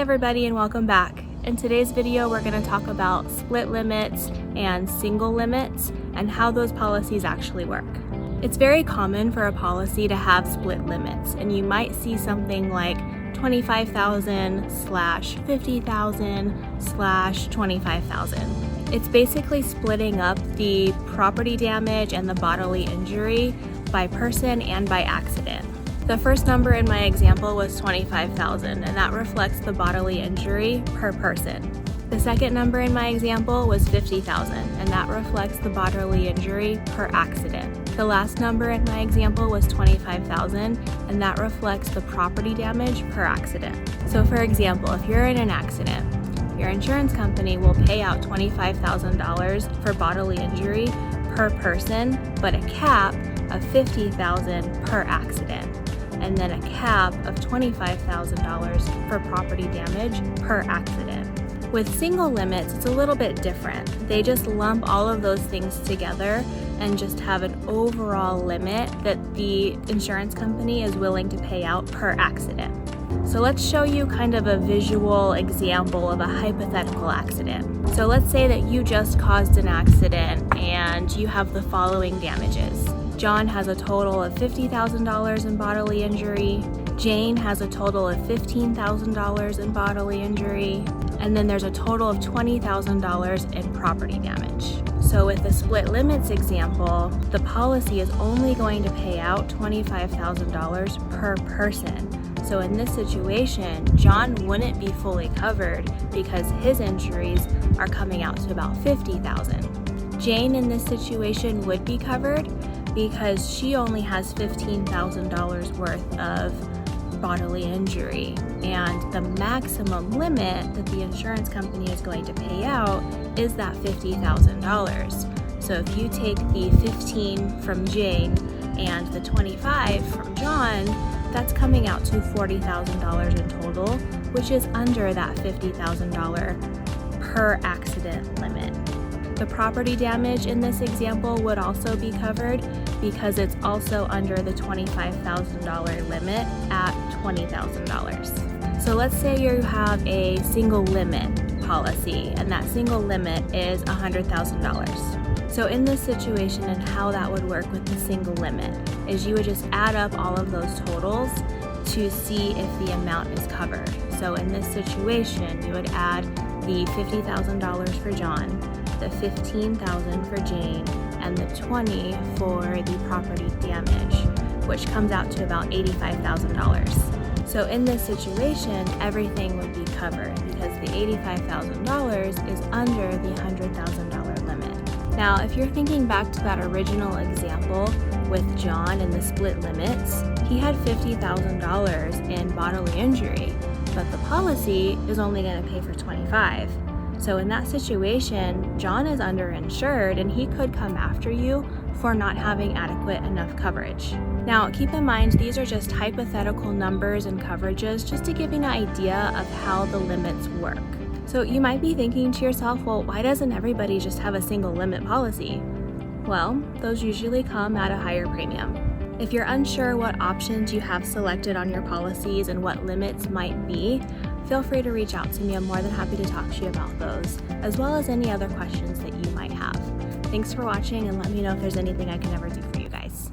everybody, and welcome back. In today's video, we're going to talk about split limits and single limits and how those policies actually work. It's very common for a policy to have split limits, and you might see something like 25,000 / 50,000 / 25,000. It's basically splitting up the property damage and the bodily injury by person and by accident. The first number in my example was 25,000, and that reflects the bodily injury per person. The second number in my example was 50,000, and that reflects the bodily injury per accident. The last number in my example was 25,000, and that reflects the property damage per accident. So for example, if you're in an accident, your insurance company will pay out $25,000 for bodily injury per person, but a cap of $50,000 per accident, and then a cap of $25,000 for property damage per accident. With single limits, it's a little bit different. They just lump all of those things together and just have an overall limit that the insurance company is willing to pay out per accident. So let's show you kind of a visual example of a hypothetical accident. So let's say that you just caused an accident and you have the following damages. John has a total of $50,000 in bodily injury. Jane has a total of $15,000 in bodily injury. And then there's a total of $20,000 in property damage. So with the split limits example, the policy is only going to pay out $25,000 per person. So in this situation, John wouldn't be fully covered because his injuries are coming out to about $50,000. Jane in this situation would be covered because she only has $15,000 worth of bodily injury, and the maximum limit that the insurance company is going to pay out is that $50,000. So if you take the 15 from Jane and the 25 from John, that's coming out to $40,000 in total, which is under that $50,000 per accident limit. The property damage in this example would also be covered because it's also under the $25,000 limit at $20,000. So let's say you have a single limit policy, and that single limit is $100,000. So in this situation, and how that would work with the single limit is you would just add up all of those totals to see if the amount is covered. So in this situation, you would add the $50,000 for John, the $15,000 for Jane, and the $20,000 for the property damage, which comes out to about $85,000. So in this situation, everything would be covered because the $85,000 is under the $100,000 limit. Now, if you're thinking back to that original example with John and the split limits, he had $50,000 in bodily injury, but the policy is only going to pay for $25,000. So in that situation, John is underinsured and he could come after you for not having adequate enough coverage. Now, keep in mind, these are just hypothetical numbers and coverages just to give you an idea of how the limits work. So you might be thinking to yourself, well, why doesn't everybody just have a single limit policy? Well, those usually come at a higher premium. If you're unsure what options you have selected on your policies and what limits might be, feel free to reach out to me. I'm more than happy to talk to you about those, as well as any other questions that you might have. Thanks for watching, and let me know if there's anything I can ever do for you guys.